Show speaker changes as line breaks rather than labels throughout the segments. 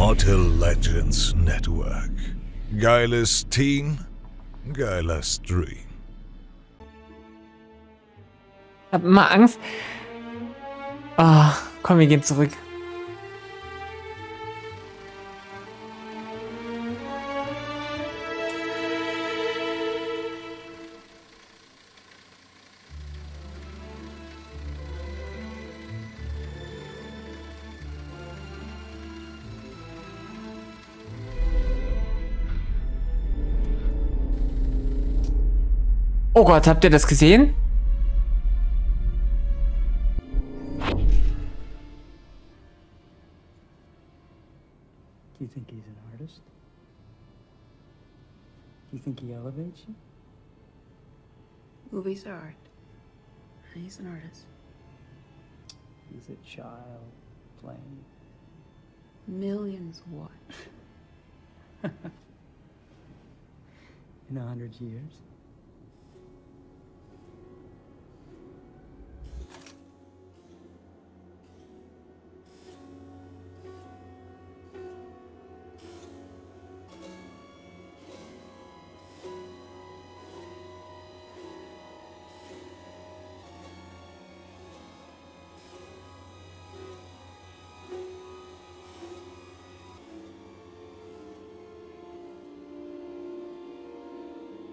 Immortal Legends Network. Geiles Team, geiler Stream.
Hab immer Angst. Ah, komm, wir gehen zurück. Oh Gott, habt ihr das gesehen?
Do you think he's an artist? Do you think he elevates you?
Movies are art. He's an artist.
He's a child playing.
Millions watch.
In 100 years?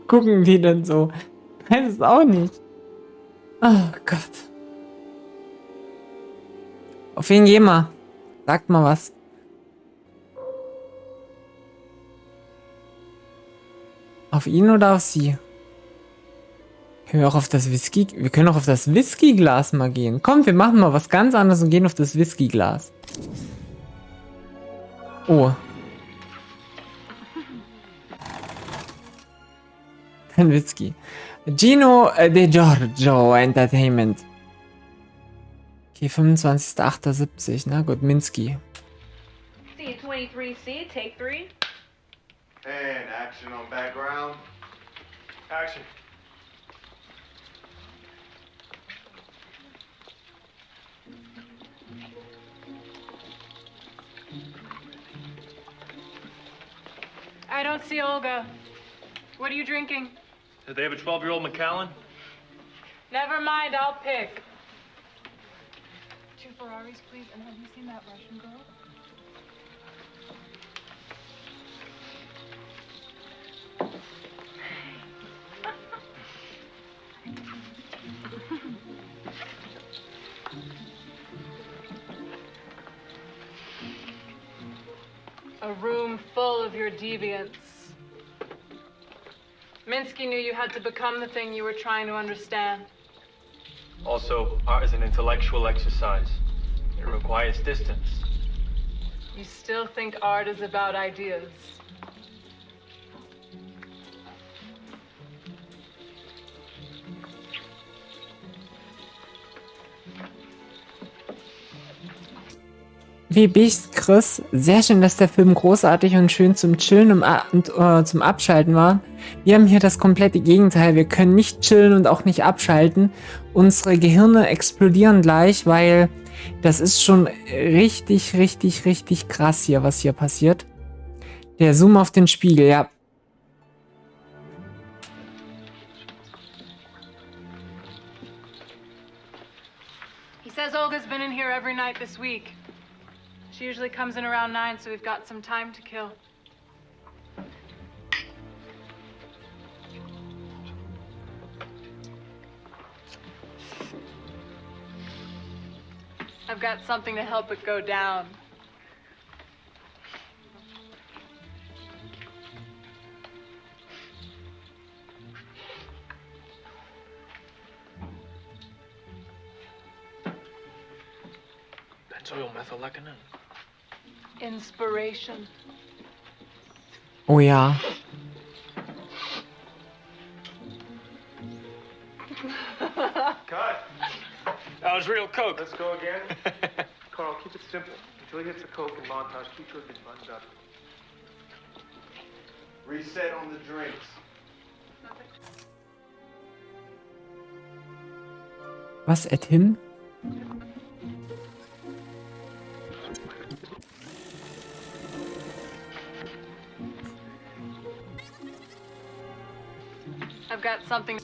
Gucken die denn so? Weiß es auch nicht. Oh Gott. Auf wen gehen wir? Sagt mal was. Auf ihn oder auf sie? Können wir auch auf das Whisky... Wir können auch auf das Whiskyglas mal gehen. Kommt, wir machen mal was ganz anderes und gehen auf das Whiskyglas. Oh. Ein Whisky. Gino De Giorgio Entertainment. Okay, 25.08.70. Na gut, Minsky.
C23C, take 3.
And action on background. Action.
I don't see Olga. What are you drinking?
Did they have a 12-year-old Macallan?
Never mind, I'll pick. 2 Ferraris, please. And have you seen that Russian girl? A room full of your deviants. Minsky knew you had to become the thing you were trying to understand.
Also, art is an intellectual exercise. It requires distance.
You still think art is about ideas.
Wie bist, Chris? Sehr schön, dass der Film großartig und schön zum Chillen und zum Abschalten war. Wir haben hier das komplette Gegenteil. Wir können nicht chillen und auch nicht abschalten. Unsere Gehirne explodieren gleich, weil das ist schon richtig, richtig, richtig krass hier, was hier passiert. Der Zoom auf den Spiegel, ja.
He says Olga's been in here every night this week. She usually comes in around 9, so we've got some time to kill. I've got something to help it go down.
Benzoylmethylecinin.
Inspiration.
Oh ja.
Cut.
That was real coke.
Let's go again. Carl, keep it simple. Until he hits the coke and montage, keep your things buttoned up. Reset on the drinks.
Was, at him?
I've got something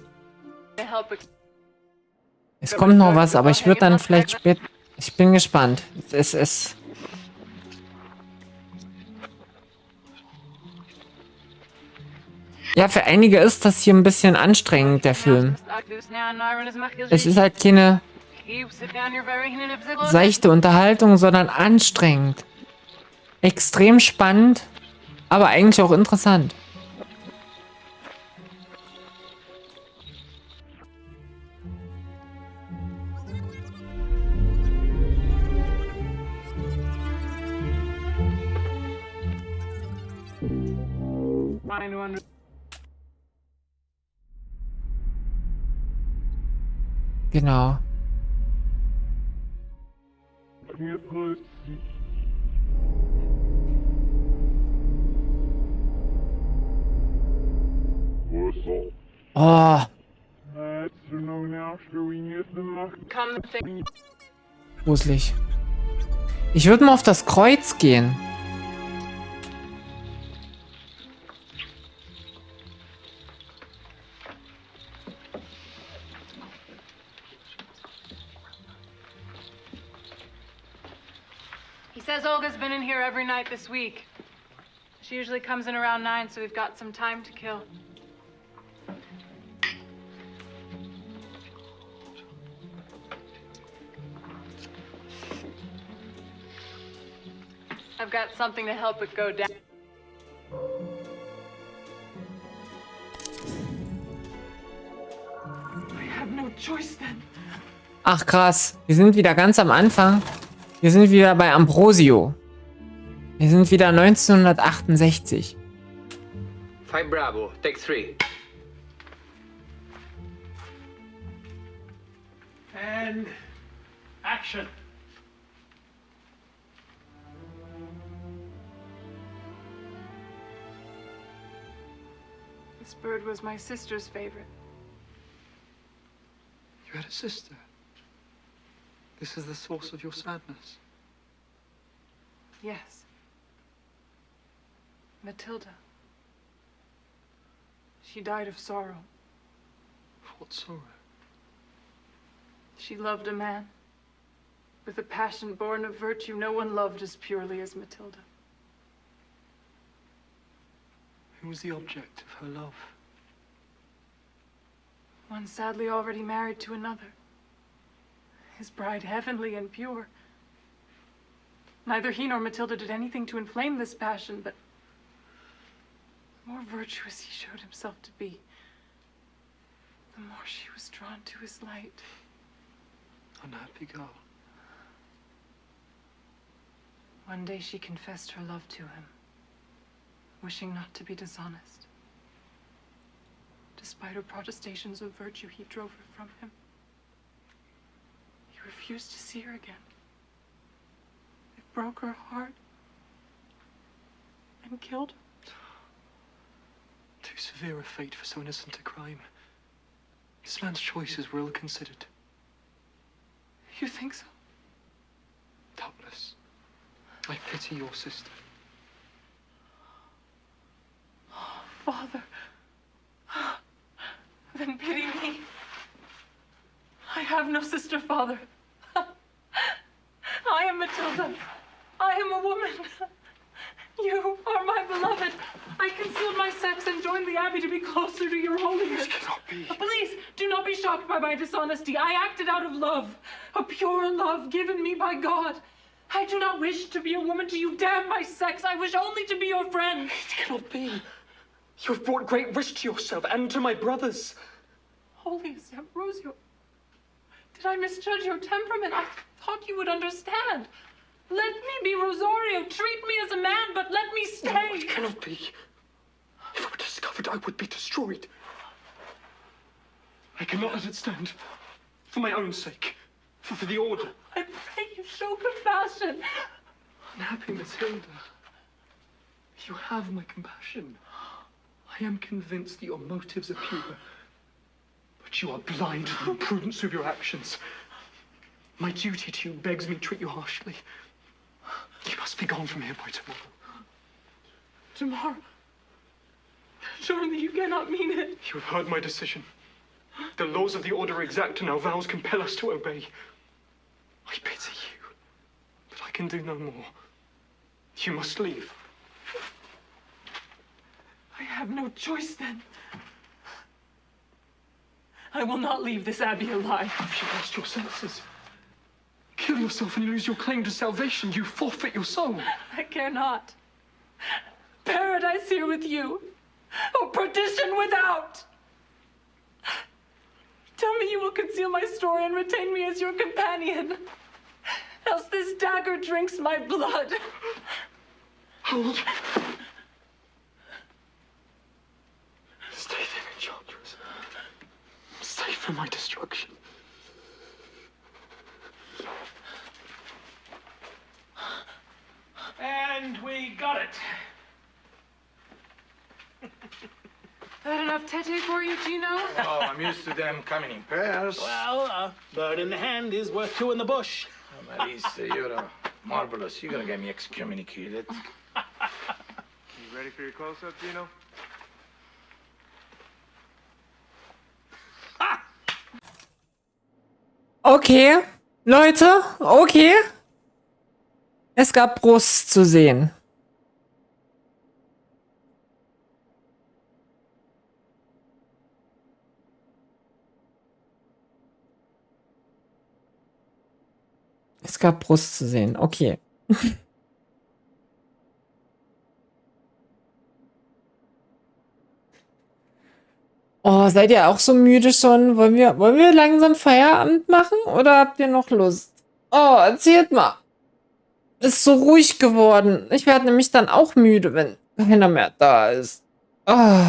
to help.
Es kommt noch was, aber ich würde dann vielleicht spät. Ich bin gespannt. Es ist. Ja, für einige ist das hier ein bisschen anstrengend, der Film. Es ist halt keine seichte Unterhaltung, sondern anstrengend. Extrem spannend, aber eigentlich auch interessant. Genau. Oh. Gruselig. Ich würde mal auf das Kreuz gehen.
He says Olga's been in here every night this week. She usually comes in around 9, so we've got some time to kill. I've got something to help it go down. I have no choice then.
Ach krass, wir sind wieder ganz am Anfang. Wir sind wieder bei Ambrosio. Wir sind wieder 1968.
5 Bravo, take 3.
And action.
This bird was my sister's favorite.
You had a sister. This is the source of your sadness.
Yes. Matilda. She died of sorrow.
What sorrow?
She loved a man with a passion born of virtue no one loved as purely as Matilda.
Who was the object of her love?
One sadly already married to another. His bride heavenly and pure. Neither he nor Matilda did anything to inflame this passion, but the more virtuous he showed himself to be, the more she was drawn to his light.
Unhappy girl.
One day she confessed her love to him, wishing not to be dishonest. Despite her protestations of virtue, he drove her from him. He refused to see her again. It broke her heart and killed her.
Too severe a fate for so innocent a crime. This man's choices were ill-considered.
You think so?
Doubtless. I pity your sister.
Father, then pity me. I have no sister, Father. I am Matilda. I am a woman. You are my beloved. I concealed my sex and joined the Abbey to be closer to your holiness.
This cannot be.
Please, do not be shocked by my dishonesty. I acted out of love, a pure love given me by God. I do not wish to be a woman to you. Damn my sex. I wish only to be your friend.
It cannot be. You have brought great risk to yourself and to my brothers.
Holiest Ambrosio, did I misjudge your temperament? I thought you would understand. Let me be Rosario. Treat me as a man, but let me stay.
No, it cannot be. If I were discovered, I would be destroyed. I cannot let it stand. For my own sake. For the order.
I pray you show compassion.
Unhappy Matilda. You have my compassion. I am convinced that your motives are pure. But you are blind to the imprudence of your actions. My duty to you begs me to treat you harshly. You must be gone from here by tomorrow.
Tomorrow? Surely you cannot mean it.
You have heard my decision. The laws of the Order are exact and our vows compel us to obey. I pity you, but I can do no more. You must leave.
I have no choice then. I will not leave this abbey alive.
If you lost your senses, kill yourself and you lose your claim to salvation. You forfeit your soul.
I care not. Paradise here with you, or perdition without. Tell me you will conceal my story and retain me as your companion. Else this dagger drinks my blood.
Hold. Stay then, Enchantress. Stay for my destruction.
And we got it.
That enough tete for you, Gino?
Oh, I'm used to them coming in pairs.
Well, bird in the hand is worth two in the bush.
Oh, Marissa, you're marvelous. You're gonna get me excommunicated.
You ready for your close-up, Gino?
Okay, Leute, okay. Es gab Brust zu sehen. Es gab Brust zu sehen, okay. Oh, seid ihr auch so müde schon? Wollen wir langsam Feierabend machen oder habt ihr noch Lust? Oh, erzählt mal. Ist so ruhig geworden. Ich werde nämlich dann auch müde, wenn keiner mehr da ist. Oh.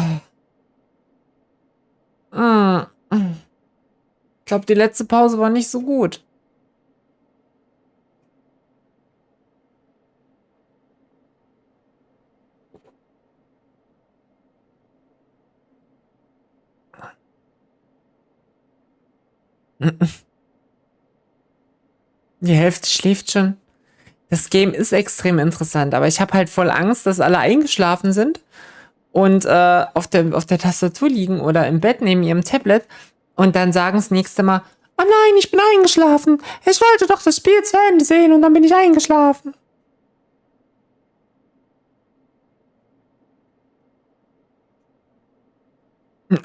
Ich glaube, die letzte Pause war nicht so gut. Die Hälfte schläft schon. Das Game ist extrem interessant, aber ich habe halt voll Angst, dass alle eingeschlafen sind und auf der Tastatur liegen oder im Bett neben ihrem Tablet und dann sagen das nächste Mal, oh nein, ich bin eingeschlafen. Ich wollte doch das Spiel zu Ende sehen und dann bin ich eingeschlafen.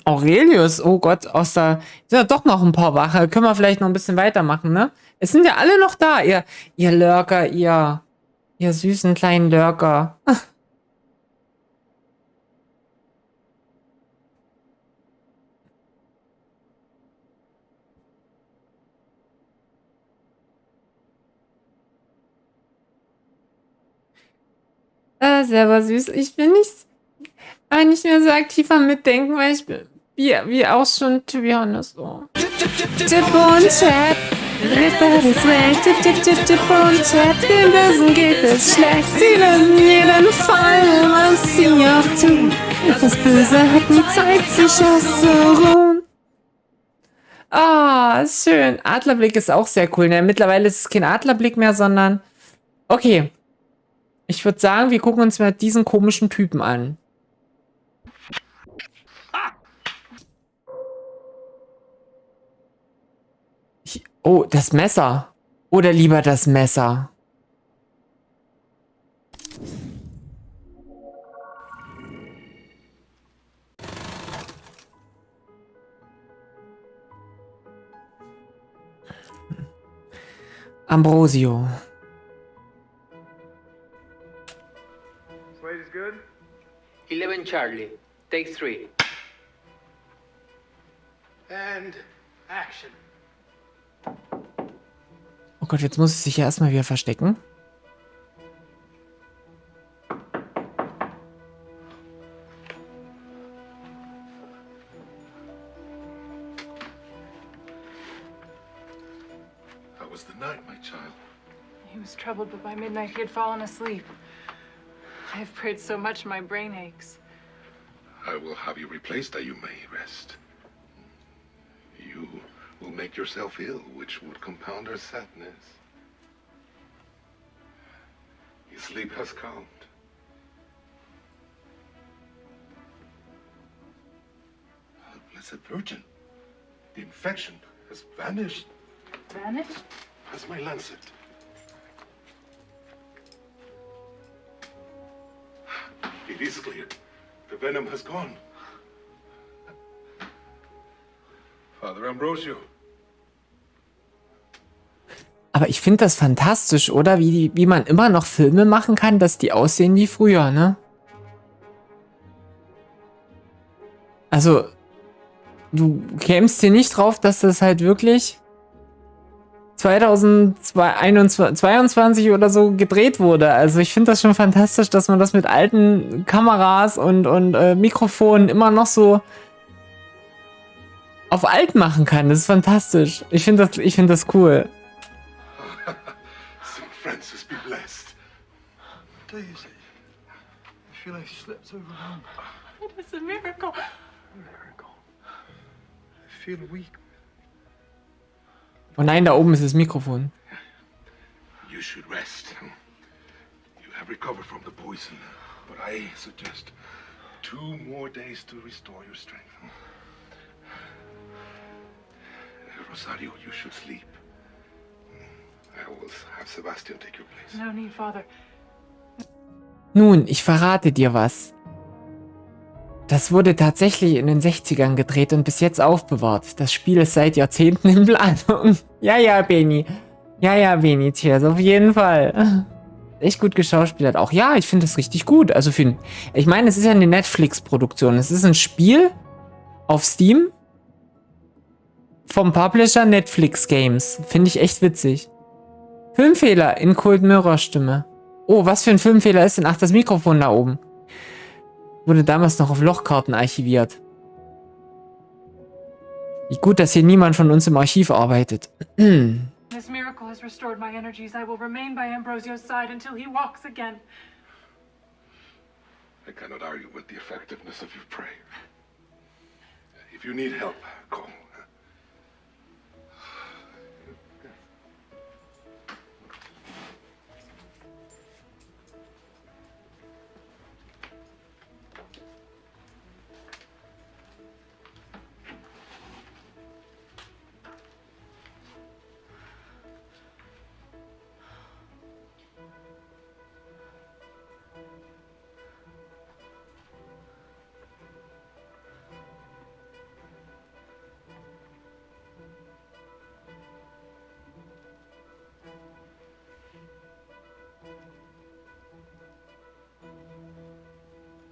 Aurelius, oh Gott, sind ja doch noch ein paar Wache. Können wir vielleicht noch ein bisschen weitermachen, ne? Es sind ja alle noch da, ihr Lurker, ihr süßen kleinen Lurker. Selber süß. Ich will nicht mehr so aktiv am Mitdenken, weil ich bin wie auch schon, to be honest, so. Tipp und Chat. Ripper ist recht. Tipp und Chat. Den Bösen geht es schlecht. Sie lösen jeden Fall, was sie auch tun. Das Böse hat nie Zeit, sich auszuruhen. Ah, schön. Adlerblick ist auch sehr cool. Ne? Mittlerweile ist es kein Adlerblick mehr, sondern... Okay. Ich würde sagen, wir gucken uns mal diesen komischen Typen an. Oh, das Messer. Oder lieber das Messer. Ambrosio.
Slate is good?
11 Charlie. Take 3.
And action.
Oh Gott, jetzt muss es sich ja erstmal wieder verstecken.
How was the night, my child?
He was troubled, but by midnight he had fallen asleep. I have prayed so much my brain aches.
I will have you replaced that you may rest. You will make yourself ill, which would compound her sadness. Your sleep has calmed. Blessed Virgin. The infection has vanished.
Vanished?
As my lancet. It is clear. The venom has gone. Father Ambrosio.
Aber ich finde das fantastisch, oder? Wie man immer noch Filme machen kann, dass die aussehen wie früher, ne? Also, du kämst hier nicht drauf, dass das halt wirklich 2022 oder so gedreht wurde. Also ich finde das schon fantastisch, dass man das mit alten Kameras und Mikrofonen immer noch so auf alt machen kann. Das ist fantastisch. Ich finde das cool.
St. Francis be blessed.
Daisy, I feel I slept overnight.
It is a miracle.
Miracle. I feel weak.
Oh nein, da oben ist das Mikrofon.
You should rest. You have recovered from the poison, but I suggest 2 more days to restore your strength. Rosario, you should sleep. I will have Sebastian take your place.
No need, Father.
Nun, ich verrate dir was. Das wurde tatsächlich in den 60ern gedreht und bis jetzt aufbewahrt. Das Spiel ist seit Jahrzehnten in Planung. Ja, Benny. Ja, Benny, Cheers, auf jeden Fall. Echt gut geschauspielert auch. Ja, ich finde das richtig gut. Also ich meine, es ist ja eine Netflix-Produktion. Es ist ein Spiel auf Steam vom Publisher Netflix Games. Finde ich echt witzig. Filmfehler in Cold Mirror Stimme. Oh, was für ein Filmfehler ist denn? Ach, das Mikrofon da oben. Wurde damals noch auf Lochkarten archiviert. Wie gut, dass hier niemand von uns im Archiv arbeitet.
This miracle has restored my energies. I will remain by Ambrosio's side until he walks again.
I cannot argue with the effectiveness of your prayer. If you need help, call.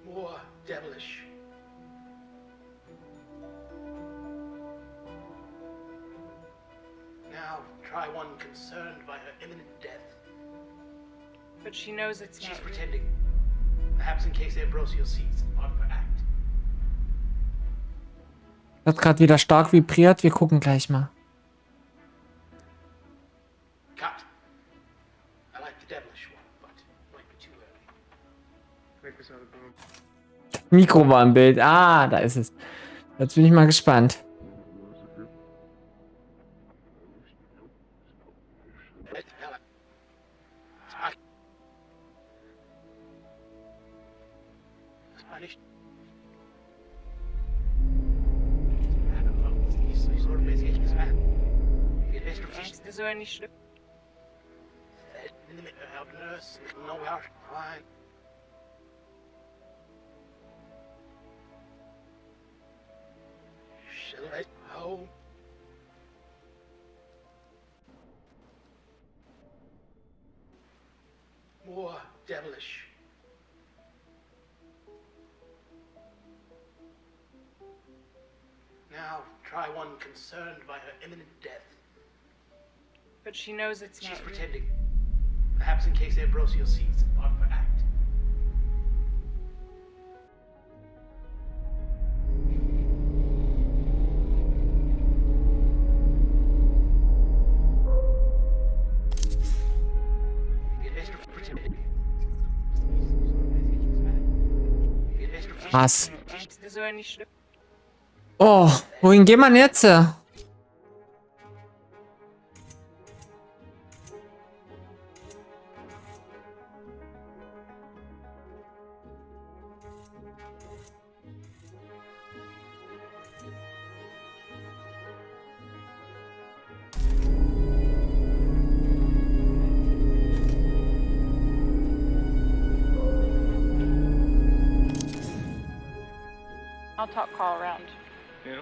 More devilish. Now try one concerned by her imminent death.
But she knows it's
She's
not.
pretending. Perhaps in case Ambrosio sees part of her act.
Hat gerade wieder stark vibriert. Wir gucken gleich mal.
Cut. I like the devilish one, but might be too early.
Make us out of room.
Mikro war im Bild. Ah, da ist es. Jetzt bin ich mal gespannt.
Das war nicht.
Angst ist so nicht schlimm.
More devilish. Now try one concerned by her imminent death.
But she knows it's
She's
not.
pretending. Perhaps in case Ambrosio sees part of her act.
Was?
Angst ist so nicht schlimm.
Oh, wohin geht man jetzt?
talk Carl around.
Yeah.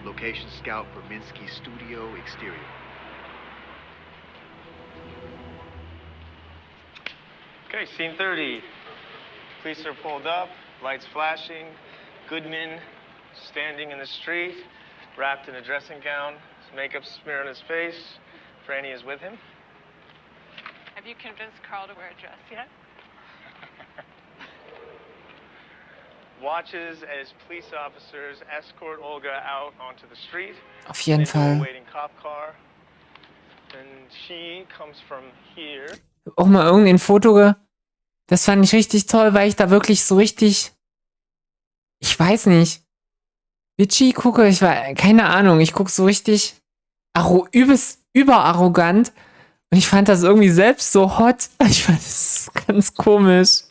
Location scout for Minsky Studio exterior.
Okay, scene 30. Police are pulled up, lights flashing, Goodman standing in the street, wrapped in a dressing gown, his makeup smeared on his face. Franny is with him.
Have you convinced Carl to wear a dress yet?
Watches as police officers escort Olga out onto the street.
Auf jeden
into a
Fall.
waiting cop car. And she comes from here.
Auch mal irgendein Foto. Das fand ich richtig toll, weil ich da wirklich so richtig. Ich weiß nicht. Bitchy gucke, ich war. Keine Ahnung, ich gucke so richtig. Übelst überarrogant. Und ich fand das irgendwie selbst so hot. Ich fand das ganz komisch.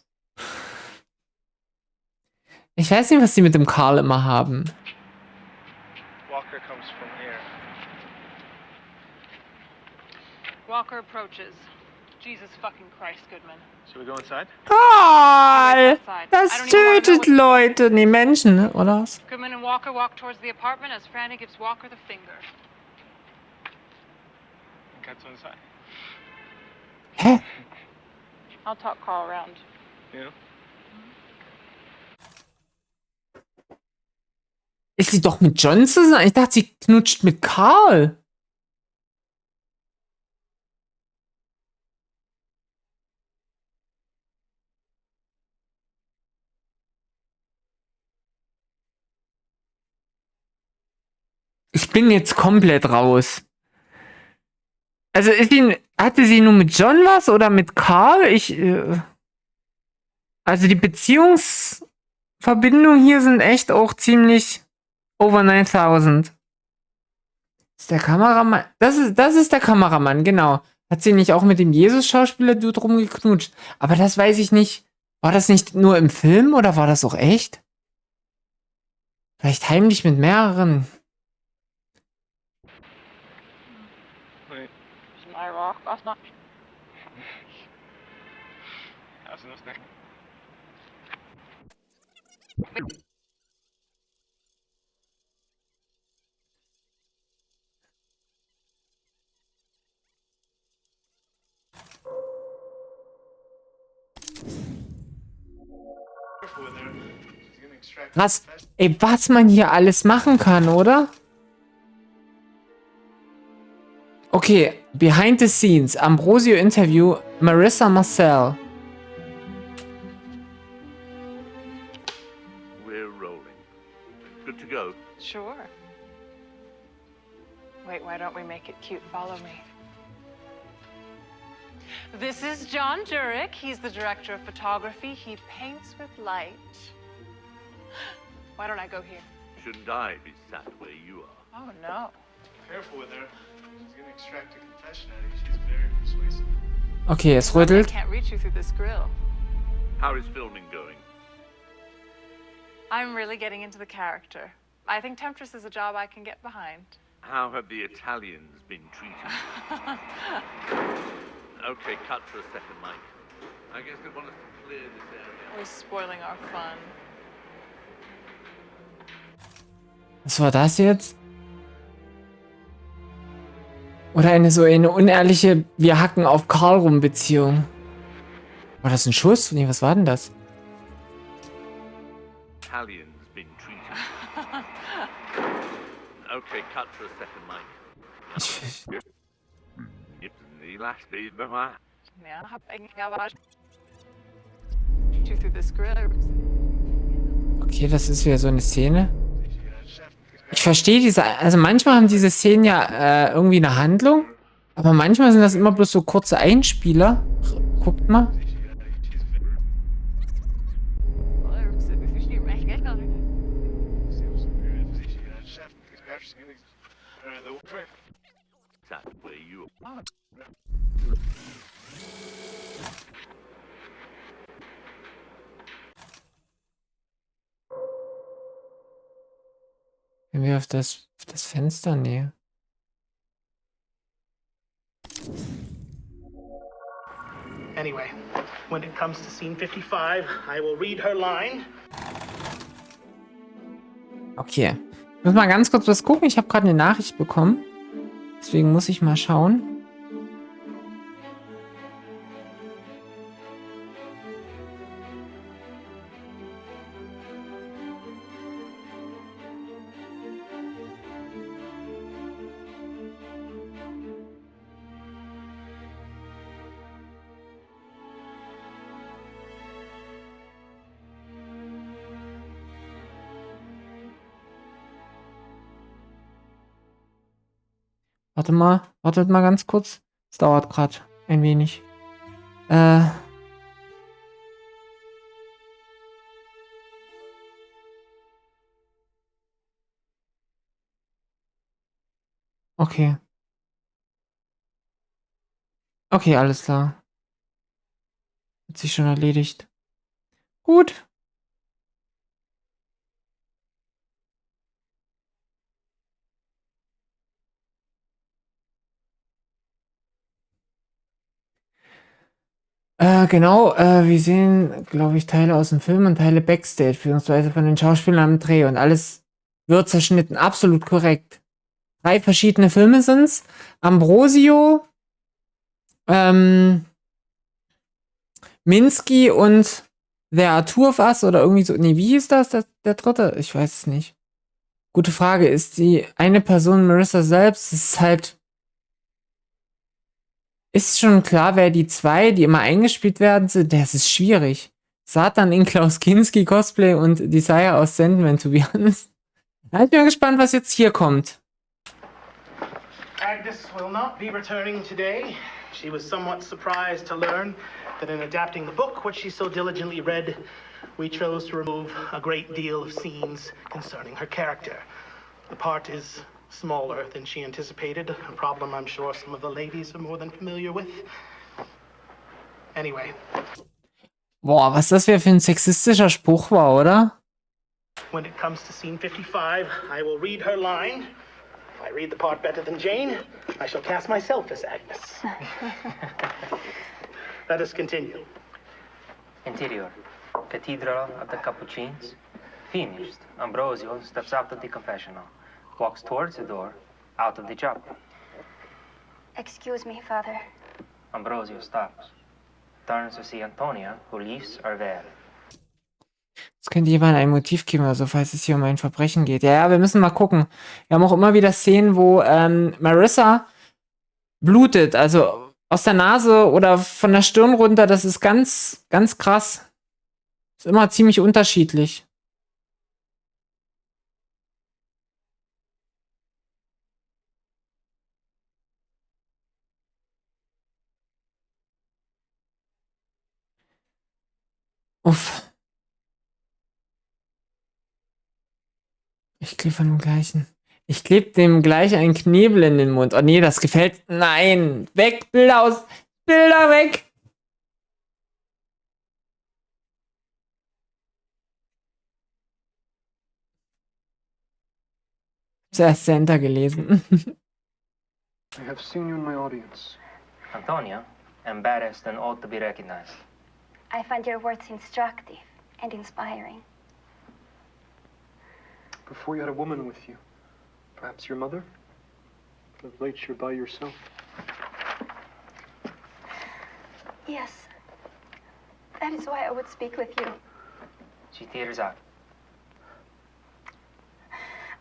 Ich weiß nicht, was die mit dem Carl immer haben.
Walker comes from here.
Walker approaches. Jesus fucking Christ, Goodman.
Should we go inside?
Carl! Das tötet Leute. Nee, Menschen, ne? Oder was?
Goodman and Walker walk towards the apartment as Franny gives Walker the finger.
Got to inside.
Hä?
I'll talk Carl around.
Yeah.
Ist sie doch mit John zusammen? Ich dachte, sie knutscht mit Carl. Ich bin jetzt komplett raus. Also hatte sie nur mit John was oder mit Carl? Also die Beziehungsverbindungen hier sind echt auch ziemlich over 9000. Ist der Kameramann? Das ist der Kameramann, genau. Hat sie nicht auch mit dem Jesus-Schauspieler-Dude rumgeknutscht? Aber das weiß ich nicht. War das nicht nur im Film oder war das auch echt? Vielleicht heimlich mit mehreren. Was man hier alles machen kann, oder? Okay, behind the scenes, Ambrosio Interview, Marissa Marcel.
We're rolling. Good to go.
Sure. Wait, why don't we make it cute? Follow me. This is John Jurek. He's the director of photography. He paints with light. Why don't I go here?
Shouldn't I be sat where you are?
Oh, no.
Careful with her. She's gonna extract a confession out of you. She's very persuasive.
Okay, es
I
rüttelt.
can't reach you through this grill.
How is filming going?
I'm really getting into the character. I think Temptress is a job I can get behind.
How have the Italians been treated? Okay, cut for a second, Mike. I guess they want us to clear this area.
We're spoiling our fun.
Was war das jetzt? Oder eine unehrliche Wir hacken auf Carl rum Beziehung. War das ein Schuss? Nee, was war denn das?
Italians been treated. Okay, cut for a second, Mike. The last day,
Ja, hab eigentlich aber through this grill.
Okay, das ist wieder so eine Szene. Ich verstehe also manchmal haben diese Szenen ja irgendwie eine Handlung, aber manchmal sind das immer bloß so kurze Einspieler. Guckt mal. Wenn wir auf das Fenster näher.
Anyway, When it comes to scene 55, I will read her line.
Okay. Ich muss mal ganz kurz was gucken. Ich habe gerade eine Nachricht bekommen. Deswegen muss ich mal schauen. Warte mal, wartet mal ganz kurz. Es dauert gerade ein wenig. Okay. Okay, alles klar. Hat sich schon erledigt. Gut. Genau, wir sehen, glaube ich, Teile aus dem Film und Teile Backstage, beziehungsweise von den Schauspielern am Dreh und alles wird zerschnitten. Absolut korrekt. 3 verschiedene Filme sind's. Ambrosio, Minsky und The Arthur of Us oder irgendwie so. Nee, wie hieß das? Der dritte? Ich weiß es nicht. Gute Frage. Ist die eine Person Marissa selbst? Es ist halt. Ist schon klar, wer die 2, die immer eingespielt werden, sind. Das ist schwierig. Satan in Klaus Kinski Cosplay und Desire aus Sandman, to be honest. Ich bin gespannt, was jetzt hier kommt.
Agnes will not be returning today. She was somewhat surprised to learn that in adapting the book, which she so diligently read, we chose to remove a great deal of scenes concerning her character. The part is smaller than she anticipated, a problem I'm sure some of the ladies are more than familiar with. Anyway.
Boah, was das für ein sexistischer Spruch war, oder?
When it comes to scene 55, I will read her line. If I read the part better than Jane, I shall cast myself as Agnes. Let us continue.
Interior. Cathedral of the Capuchins. Finished. Ambrosio steps out of the confessional. Walks towards the door, out of the chapel.
Excuse me, Father.
Ambrosio stops. Turns to see Antonia, who leaves her veil.
Es könnte jemand ein Motiv geben, also falls es hier um ein Verbrechen geht. Ja, wir müssen mal gucken. Wir haben auch immer wieder Szenen, wo Marissa blutet, also aus der Nase oder von der Stirn runter. Das ist ganz, ganz krass. Ist immer ziemlich unterschiedlich. Uff. Ich klebe von dem gleichen. Ich klebe dem gleich einen Knebel in den Mund. Oh nee, das gefällt. Nein! Weg! Bilder aus! Bilder weg! Zuerst Center gelesen.
I have seen you in my audience.
Antonia, embarrassed and ought to be recognized.
I find your words instructive and inspiring.
Before you had a woman with you. Perhaps your mother? But of late you're by yourself.
Yes. That is why I would speak with you.
She tears up.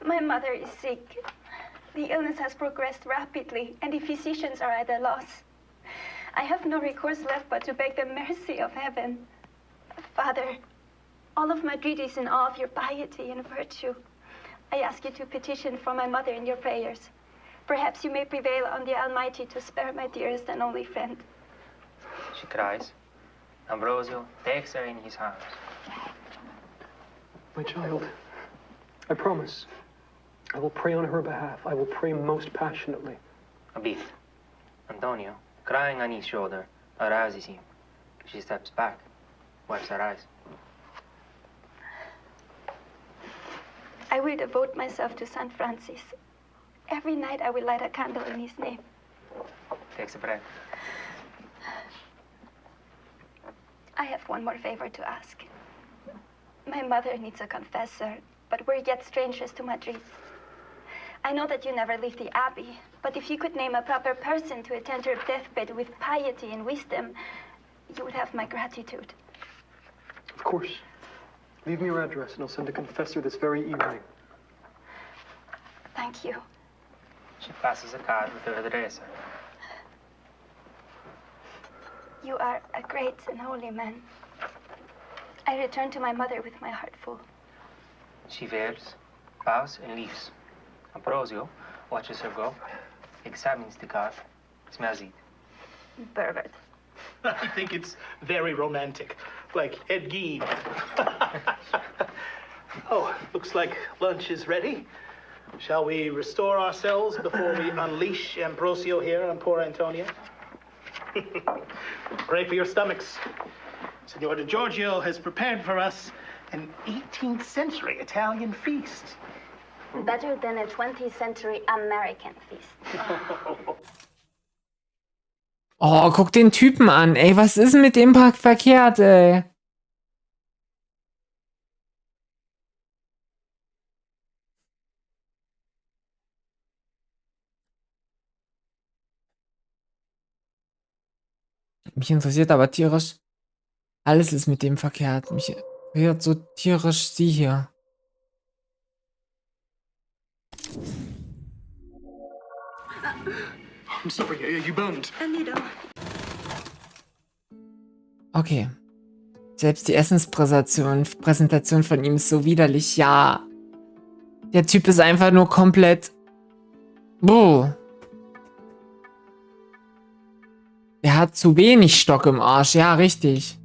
My mother is sick. The illness has progressed rapidly, and the physicians are at a loss. I have no recourse left but to beg the mercy of heaven. Father, all of Madrid is in awe of your piety and virtue. I ask you to petition for my mother in your prayers. Perhaps you may prevail on the Almighty to spare my dearest and only friend.
She cries. Ambrosio takes her in his arms.
My child, I promise. I will pray on her behalf. I will pray most passionately.
A bit. Antonio, crying on his shoulder, arouses him. She steps back, wipes her eyes.
I will devote myself to St. Francis. Every night I will light a candle in his name.
Takes a breath.
I have one more favor to ask. My mother needs a confessor, but we're yet strangers to Madrid. I know that you never leave the Abbey, but if you could name a proper person to attend her deathbed with piety and wisdom, you would have my gratitude.
Of course. Leave me your address and I'll send a confessor this very evening.
Thank you.
She passes a card with her address.
You are a great and holy man. I return to my mother with my heart full.
She wears, bows, and leaves. Ambrosio watches her go, examines the card, smells it.
Pervert.
I think it's very romantic, like Ed Gein. Oh, looks like lunch is ready. Shall we restore ourselves before we unleash Ambrosio here on poor Antonia? Pray for your stomachs. Signor Di Giorgio has prepared for us an 18th century Italian feast.
Better than a 20th century American feast.
Oh, guck den Typen an, ey. Was ist mit dem verkehrt, ey? Mich interessiert aber tierisch. Alles ist mit dem verkehrt. Mich interessiert so tierisch sie hier.
I'm sorry, are you burned?
A needle.
Okay. Selbst die Essenspräsentation von ihm ist so widerlich. Ja. Der Typ ist einfach nur komplett... Boah. Er hat zu wenig Stock im Arsch. Ja, richtig.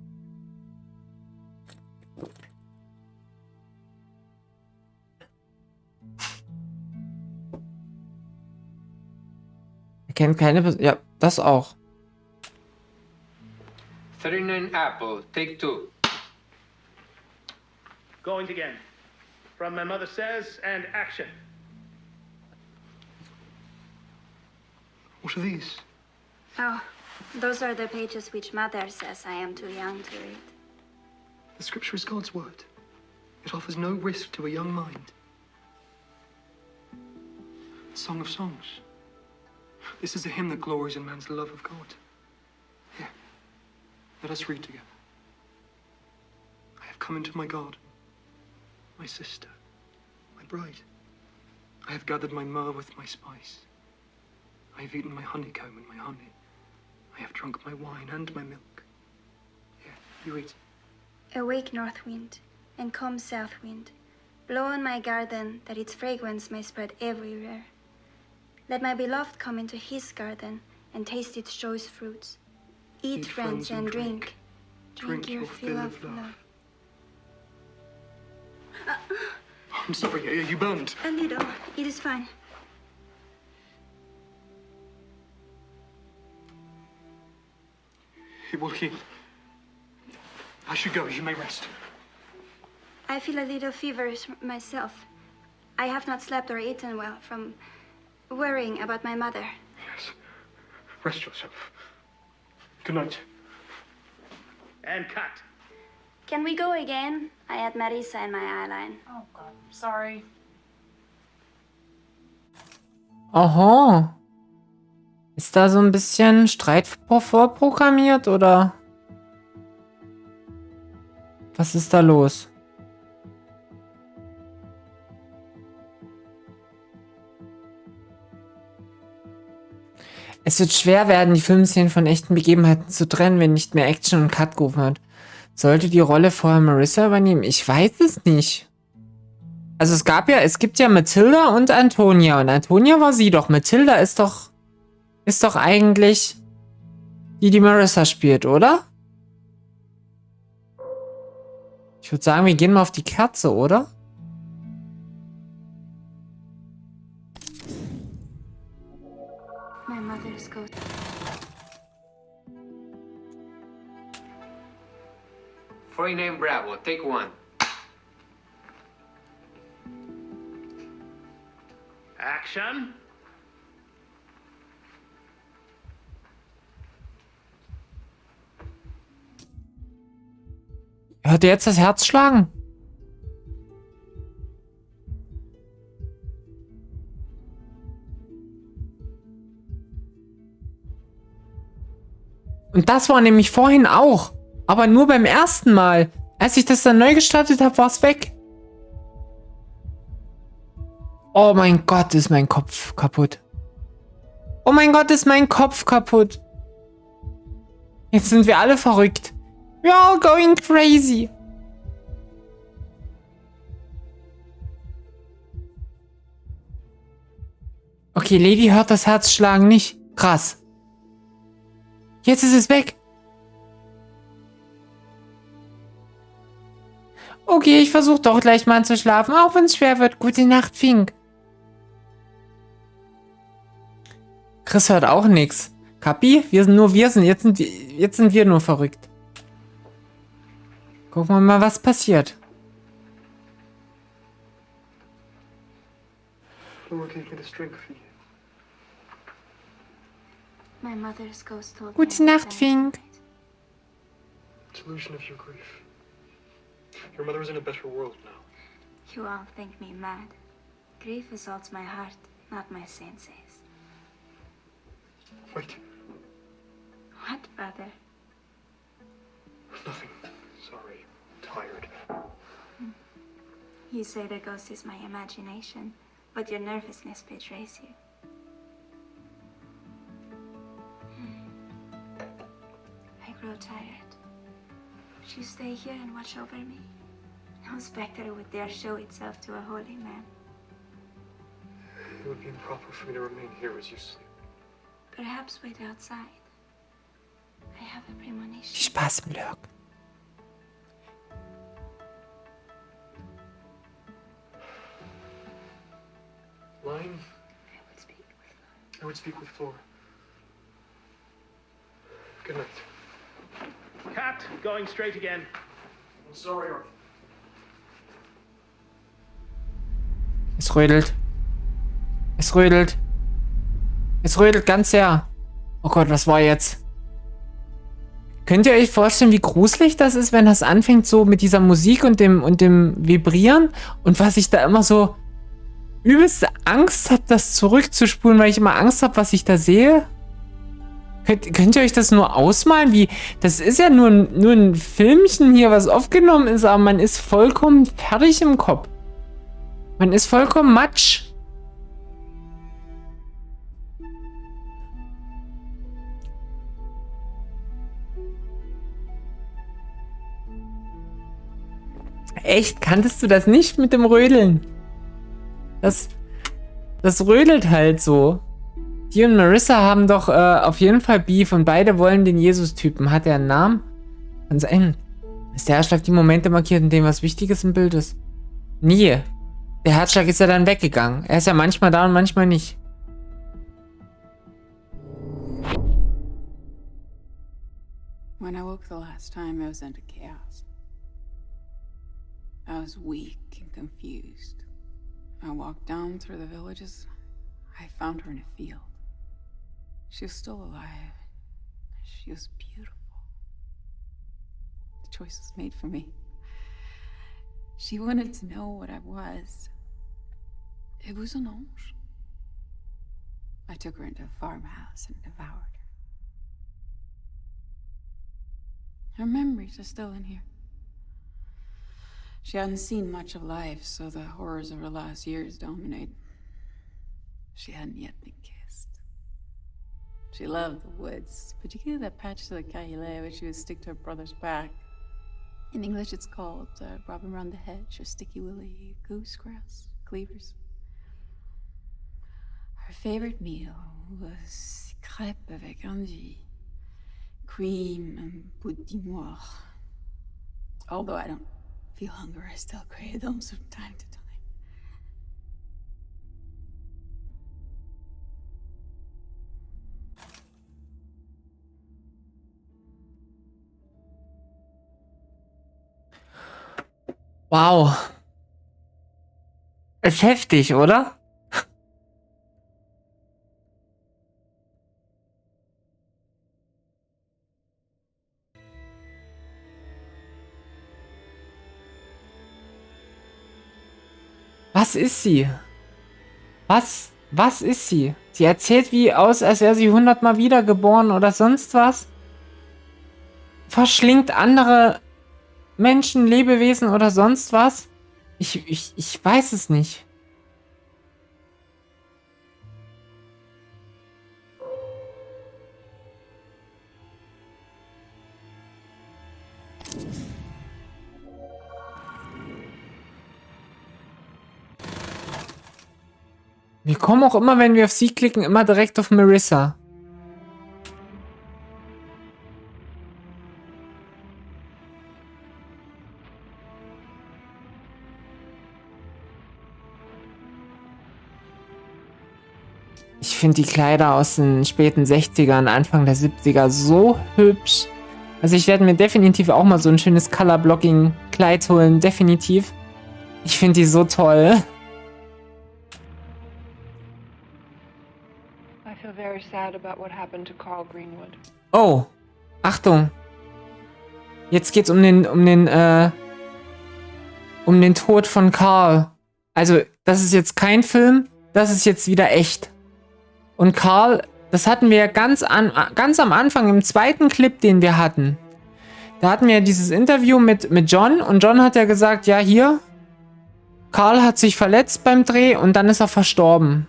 Er kennt keine... Ja, das auch.
39 Apple, take 2.
Going again. From my mother says, and action.
What are these?
Oh, those are the pages which Mother says I am too young to read.
The scripture is God's word. It offers no risk to a young mind. The Song of Songs. This is a hymn that glories in man's love of God. Here, let us read together. I have come into my garden, my sister, my bride. I have gathered my myrrh with my spice. I have eaten my honeycomb and my honey. I have drunk my wine and my milk. Here, you read.
Awake, north wind, and come, south wind. Blow on my garden, that its fragrance may spread everywhere. Let my beloved come into his garden and taste its choice fruits. Eat, friends, and drink. Drink your fill of love.
I'm sorry, are you burned?
A little. It is fine.
It will heal. I should go. You may rest.
I feel a little feverish myself. I have not slept or eaten well from worrying about my mother.
Yes. Rest yourself. Good night.
And cut.
Can we go again? I had Marissa in my eyeline.
Oh, God. Sorry.
Aha. Ist da so ein bisschen Streit vorprogrammiert, oder? Was ist da los? Es wird schwer werden, die Filmszenen von echten Begebenheiten zu trennen, wenn nicht mehr Action und Cut gerufen wird. Sollte die Rolle vorher Marissa übernehmen? Ich weiß es nicht. Also es gibt ja Matilda und Antonia. Und Antonia war sie doch. Matilda ist doch eigentlich die Marissa spielt, oder? Ich würde sagen, wir gehen mal auf die Kerze, oder?
My mother's ghost.
"49 Bravo, take 1.
Action.
Hört ihr jetzt das Herz schlagen? Und das war nämlich vorhin auch. Aber nur beim ersten Mal. Als ich das dann neu gestartet habe, war es weg. Oh mein Gott, ist mein Kopf kaputt. Oh mein Gott, ist mein Kopf kaputt. Jetzt sind wir alle verrückt. We're all going crazy. Okay, Levi hört das Herzschlagen nicht. Krass. Jetzt ist es weg. Okay, ich versuche doch gleich mal zu schlafen, auch wenn es schwer wird. Gute Nacht, Fink. Chris hört auch nichts. Kapi? Jetzt sind wir nur verrückt. Gucken wir mal, was passiert.
My mother's ghost told me.
Gute Nacht, Fink.
Solution of your grief. Your mother is in a better world now.
You all think me mad. Grief assaults my heart, not my senses.
Wait.
What, father?
Nothing. Sorry. Tired.
You say the ghost is my imagination, but your nervousness betrays you. I grow tired. Would you stay here and watch over me? No specter would dare show itself to a holy man.
It would be improper for me to remain here as you sleep.
Perhaps wait outside. I have a premonition.
Viel Spaß im Lurk.
Lying? I would speak with Flora. Good night.
Cat, going straight again.
I'm sorry, Arthur.
Es rödelt. Es rödelt. Es rödelt ganz sehr. Oh Gott, was war jetzt? Könnt ihr euch vorstellen, wie gruselig das ist, wenn das anfängt so mit dieser Musik und dem Vibrieren? Und was ich da immer so übelste Angst habe, das zurückzuspulen, weil ich immer Angst habe, was ich da sehe? Könnt ihr euch das nur ausmalen? Wie, das ist ja nur ein Filmchen hier, was aufgenommen ist, aber man ist vollkommen fertig im Kopf. Man ist vollkommen matsch. Echt? Kanntest du das nicht mit dem Rödeln? Das rödelt halt so. Die und Marissa haben doch auf jeden Fall Beef und beide wollen den Jesus-Typen. Hat er einen Namen? Kann sein. Ist der Herzschlag die Momente markiert, in denen was Wichtiges im Bild ist? Nie. Der Herzschlag ist ja dann weggegangen. Er ist ja manchmal da und manchmal nicht.
When I woke the last time, I was into chaos. I was weak and confused. I walked down through the villages. I found her in a field. She was still alive. She was beautiful. The choice was made for me. She wanted to know what I was. It was an ange. I took her into a farmhouse and devoured her. Her memories are still in here. She hadn't seen much of life, so the horrors of her last years dominate. She hadn't yet been kissed. She loved the woods, particularly that patch to the Kahile where she would stick to her brother's back. In English, it's called Robin Round the Hedge or Sticky Willy Goosegrass, Cleavers. Her favorite meal was crêpes avec endive, cream and petit noir. Although I don't feel hunger, I still crave them from time to time.
Wow. Ist heftig, oder? Was ist sie? Was ist sie? Sie erzählt wie aus, als wäre sie 100-mal wiedergeboren oder sonst was. Verschlingt andere Menschen, Lebewesen oder sonst was. Ich weiß es nicht. Wir kommen auch immer, wenn wir auf sie klicken, immer direkt auf Marissa. Ich finde die Kleider aus den späten 60ern, Anfang der 70er so hübsch. Also ich werde mir definitiv auch mal so ein schönes Color-Blocking-Kleid holen, definitiv. Ich finde die so toll.
I feel very sad about what happened to Carl Greenwood.
Oh, Achtung. Jetzt geht's um den Tod von Carl. Also, das ist jetzt kein Film, das ist jetzt wieder echt. Und Carl, das hatten wir ganz am Anfang, im zweiten Clip, den wir hatten. Da hatten wir dieses Interview mit John und John hat ja gesagt, ja hier, Carl hat sich verletzt beim Dreh und dann ist er verstorben.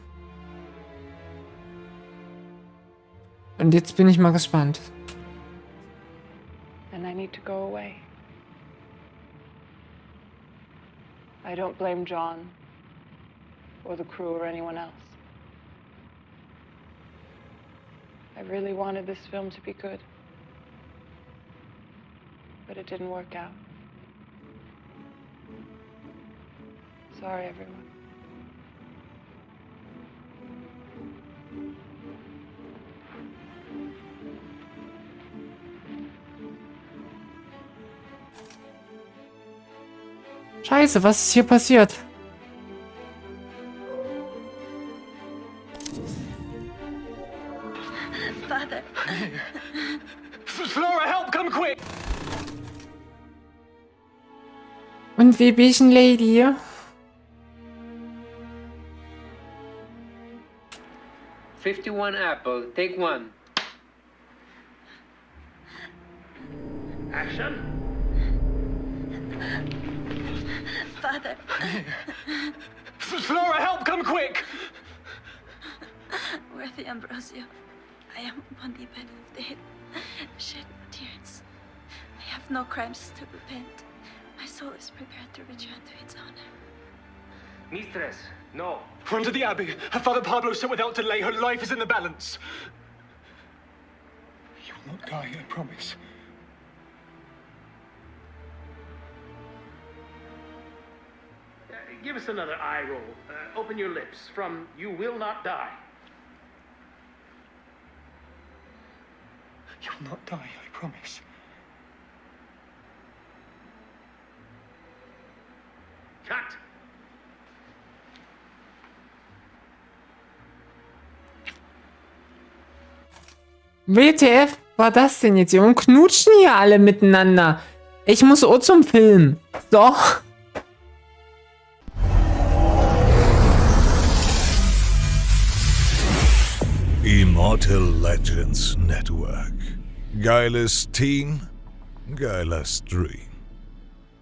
Und jetzt bin ich mal gespannt.
And I need to go away. I don't blame John or the crew or anyone else. I really wanted this film to be good, but it didn't work out. Sorry, everyone.
Scheiße, was ist hier passiert?
Father.
Flora, help! Come quick!
Und wie bin ich ein Lady?
$51 apple, take one.
Action.
Father.
Flora, help! Come quick!
Worthy Ambrosio, I am upon the bed of death. Shed no tears. I have no crimes to repent. My soul is prepared to return to its honor.
Mistress, no.
Run to the Abbey. Her Father Pablo said without delay her life is in the balance. You will not die, I promise.
Give us another eye roll. Open your lips. From "You will not die."
You will not die, I promise.
Cut.
WTF war das denn jetzt? Und knutschen hier alle miteinander. Ich muss auch zum Film. So.
Immortal Legends Network. Geiles Team, geiler Stream.